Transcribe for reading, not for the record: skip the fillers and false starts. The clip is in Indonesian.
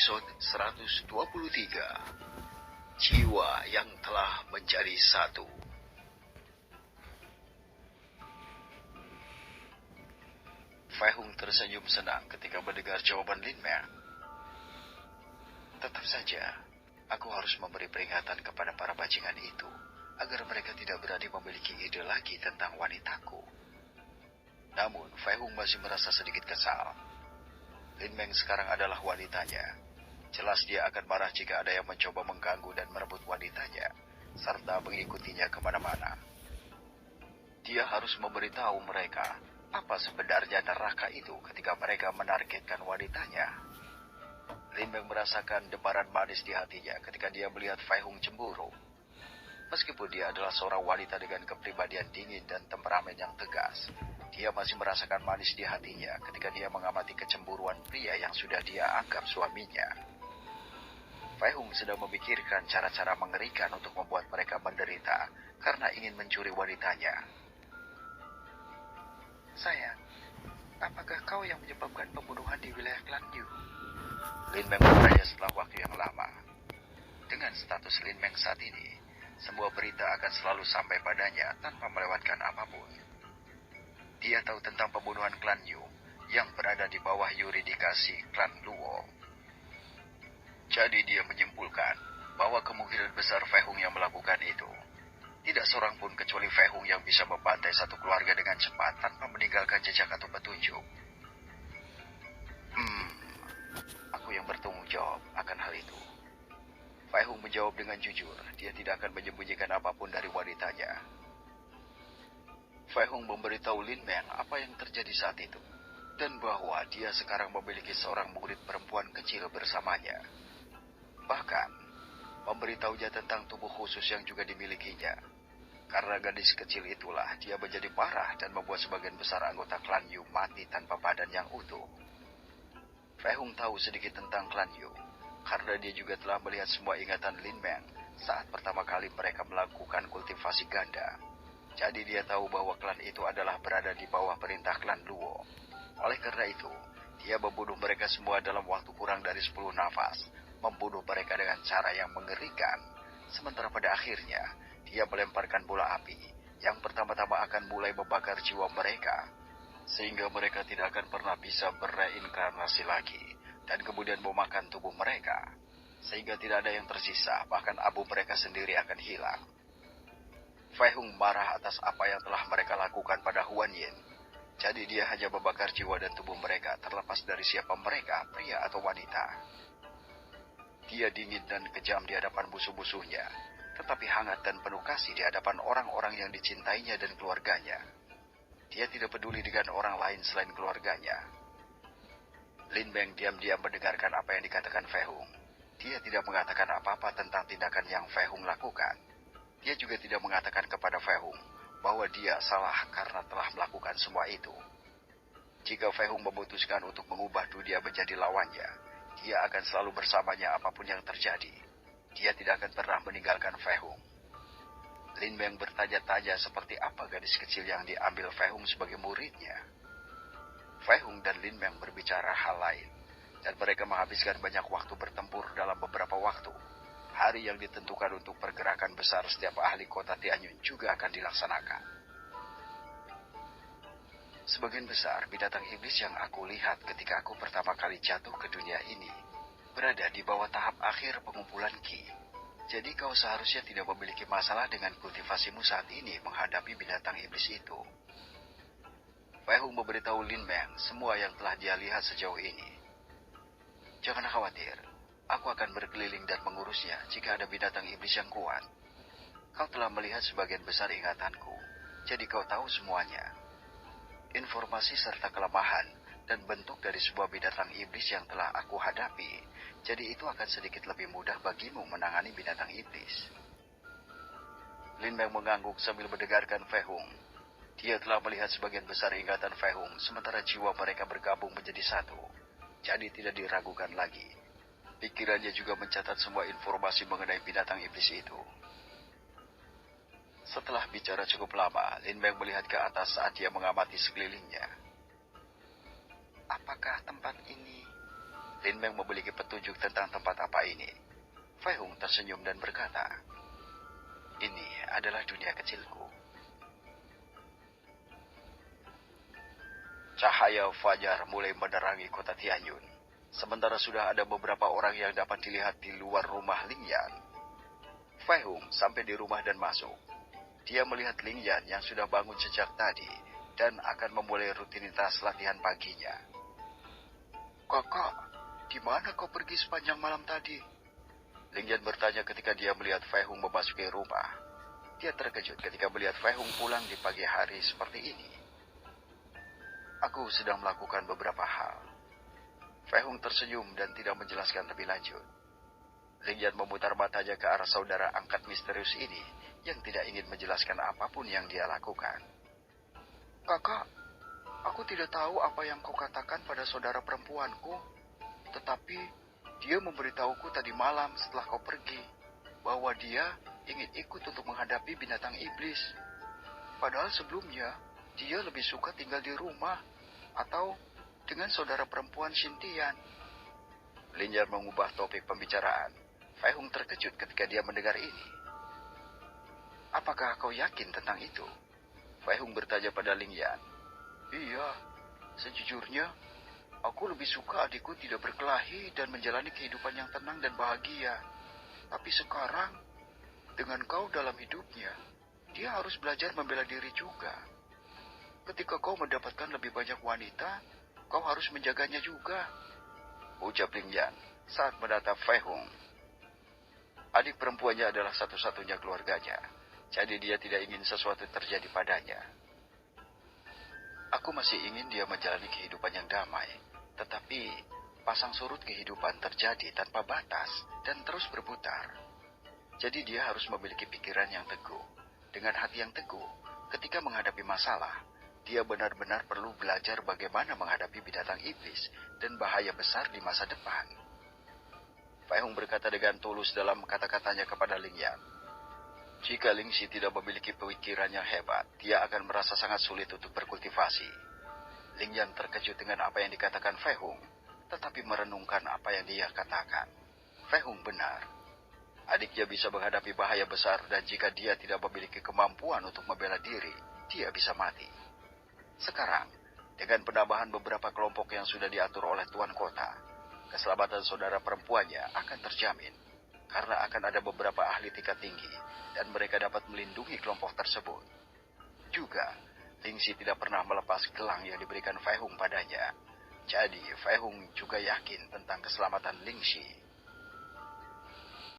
episode 123, Jiwa yang telah menjadi satu. Fei Hung tersenyum senang ketika mendengar jawaban Lin Meng. Tetap saja, aku harus memberi peringatan kepada para bajingan itu, agar mereka tidak berani memiliki ide lagi tentang wanitaku. Namun, Fei Hung masih merasa sedikit kesal. Lin Meng sekarang adalah wanitanya. Jelas dia akan marah jika ada yang mencoba mengganggu dan merebut wanitanya, serta mengikutinya kemana-mana. Dia harus memberitahu mereka apa sebenarnya neraka itu ketika mereka menargetkan wanitanya. Lin Meng merasakan debaran manis di hatinya ketika dia melihat Fei Hung cemburu. Meskipun dia adalah seorang wanita dengan kepribadian dingin dan temperamen yang tegas, dia masih merasakan manis di hatinya ketika dia mengamati kecemburuan pria yang sudah dia anggap suaminya. Fei Hung sedang memikirkan cara-cara mengerikan untuk membuat mereka menderita karena ingin mencuri wanitanya. Sayang, apakah kau yang menyebabkan pembunuhan di wilayah klan Yu? Lin Meng bertanya setelah waktu yang lama. Dengan status Lin Meng saat ini, semua berita akan selalu sampai padanya tanpa melewatkan apapun. Dia tahu tentang pembunuhan klan Yu yang berada di bawah yuridikasi klan Luo. Jadi dia menyimpulkan bahwa kemungkinan besar Fei Hung yang melakukan itu. Tidak seorang pun kecuali Fei Hung yang bisa membantai satu keluarga dengan cepat tanpa meninggalkan jejak atau petunjuk. Aku yang bertanggung jawab akan hal itu. Fei Hung menjawab dengan jujur, dia tidak akan menyembunyikan apapun dari wanitanya. Fei Hung memberitahu Lin Meng apa yang terjadi saat itu, dan bahwa dia sekarang memiliki seorang murid perempuan kecil bersamanya. Bahkan, memberitahunya tentang tubuh khusus yang juga dimilikinya. Karena gadis kecil itulah, dia menjadi marah dan membuat sebagian besar anggota klan Yu mati tanpa badan yang utuh. Fei Hung tahu sedikit tentang klan Yu, karena dia juga telah melihat semua ingatan Lin Meng saat pertama kali mereka melakukan kultivasi ganda. Jadi dia tahu bahwa klan itu adalah berada di bawah perintah klan Luo. Oleh karena itu, dia membunuh mereka semua dalam waktu kurang dari 10 nafas, membunuh mereka dengan cara yang mengerikan. Sementara pada akhirnya, dia melemparkan bola api yang pertama-tama akan mulai membakar jiwa mereka, sehingga mereka tidak akan pernah bisa bereinkarnasi lagi, dan kemudian memakan tubuh mereka, sehingga tidak ada yang tersisa, bahkan abu mereka sendiri akan hilang. Fei Hung marah atas apa yang telah mereka lakukan pada Huan Yin. Jadi dia hanya membakar jiwa dan tubuh mereka terlepas dari siapa mereka, pria atau wanita. Dia dingin dan kejam di hadapan musuh-musuhnya, tetapi hangat dan penuh kasih di hadapan orang-orang yang dicintainya dan keluarganya. Dia tidak peduli dengan orang lain selain keluarganya. Lin Meng diam-diam mendengarkan apa yang dikatakan Fei Hung. Dia tidak mengatakan apa-apa tentang tindakan yang Fei Hung lakukan. Dia juga tidak mengatakan kepada Fei Hung bahwa dia salah karena telah melakukan semua itu. Jika Fei Hung memutuskan untuk mengubah dunia menjadi lawannya, dia akan selalu bersamanya apapun yang terjadi. Dia tidak akan pernah meninggalkan Fei Hung. Lin Meng bertanya-tanya seperti apa gadis kecil yang diambil Fei Hung sebagai muridnya. Fei Hung dan Lin Meng berbicara hal lain, dan mereka menghabiskan banyak waktu bertempur dalam beberapa waktu. Hari yang ditentukan untuk pergerakan besar setiap ahli kota Tianyun juga akan dilaksanakan. Sebagian besar binatang iblis yang aku lihat ketika aku pertama kali jatuh ke dunia ini berada di bawah tahap akhir pengumpulan Qi. Jadi kau seharusnya tidak memiliki masalah dengan kultivasimu saat ini menghadapi binatang iblis itu. Fei Hung memberitahu Lin Meng semua yang telah dia lihat sejauh ini. Jangan khawatir, aku akan berkeliling dan mengurusnya jika ada binatang iblis yang kuat. Kau telah melihat sebagian besar ingatanku, jadi kau tahu semuanya. Informasi serta kelemahan dan bentuk dari sebuah binatang iblis yang telah aku hadapi, jadi itu akan sedikit lebih mudah bagimu menangani binatang iblis. Lin Meng mengangguk sambil mendengarkan Fei Hung. Dia telah melihat sebagian besar ingatan Fei Hung, sementara jiwa mereka bergabung menjadi satu. Jadi tidak diragukan lagi. Pikirannya juga mencatat semua informasi mengenai binatang iblis itu. Setelah bicara cukup lama, Lin Meng melihat ke atas saat dia mengamati sekelilingnya. Apakah tempat ini Lin Meng memiliki petunjuk tentang tempat apa ini. Fai Hung tersenyum dan berkata, "Ini adalah dunia kecilku." Cahaya fajar mulai menerangi kota Tianyun. Sementara sudah ada beberapa orang yang dapat dilihat di luar rumah Ling Yan. Fai Hung sampai di rumah dan masuk. Dia melihat Ling Yan yang sudah bangun sejak tadi dan akan memulai rutinitas latihan paginya. "Kakak, di mana kau pergi sepanjang malam tadi?" Ling Yan bertanya ketika dia melihat Fai Hung memasuki rumah. Dia terkejut ketika melihat Fai Hung pulang di pagi hari seperti ini. "Aku sedang melakukan beberapa hal." Fai Hung tersenyum dan tidak menjelaskan lebih lanjut. Ling Yan memutar matanya ke arah saudara angkat misterius ini yang tidak ingin menjelaskan apapun yang dia lakukan. "Kakak, aku tidak tahu apa yang kau katakan pada saudara perempuanku, tetapi dia memberitahuku tadi malam setelah kau pergi, bahwa dia ingin ikut untuk menghadapi binatang iblis. Padahal sebelumnya, dia lebih suka tinggal di rumah, atau dengan saudara perempuan Xintian." Lin Yan mengubah topik pembicaraan. Fai Hung terkejut ketika dia mendengar ini. "Apakah kau yakin tentang itu?" Fai Hung bertanya pada Ling Yan. "Iya, sejujurnya, aku lebih suka adikku tidak berkelahi dan menjalani kehidupan yang tenang dan bahagia. Tapi sekarang, dengan kau dalam hidupnya, dia harus belajar membela diri juga. Ketika kau mendapatkan lebih banyak wanita, kau harus menjaganya juga," ucap Ling Yan saat menatap Fai Hung. Adik perempuannya adalah satu-satunya keluarganya, jadi dia tidak ingin sesuatu terjadi padanya. "Aku masih ingin dia menjalani kehidupan yang damai, tetapi pasang surut kehidupan terjadi tanpa batas dan terus berputar. Jadi dia harus memiliki pikiran yang teguh. Dengan hati yang teguh, ketika menghadapi masalah, dia benar-benar perlu belajar bagaimana menghadapi binatang iblis dan bahaya besar di masa depan." Fai Hung berkata dengan tulus dalam kata-katanya kepada Ling Yan. Jika Ling Xi tidak memiliki pemikiran yang hebat, dia akan merasa sangat sulit untuk berkultivasi. Ling Yan terkejut dengan apa yang dikatakan Fai Hung, tetapi merenungkan apa yang dia katakan. Fai Hung benar. Adiknya bisa menghadapi bahaya besar dan jika dia tidak memiliki kemampuan untuk membela diri, dia bisa mati. Sekarang, dengan penambahan beberapa kelompok yang sudah diatur oleh tuan kota, keselamatan saudara perempuannya akan terjamin, karena akan ada beberapa ahli tingkat tinggi, dan mereka dapat melindungi kelompok tersebut. Juga, Ling Xi tidak pernah melepas gelang yang diberikan Fai Hung padanya. Jadi, Fai Hung juga yakin tentang keselamatan Ling Xi.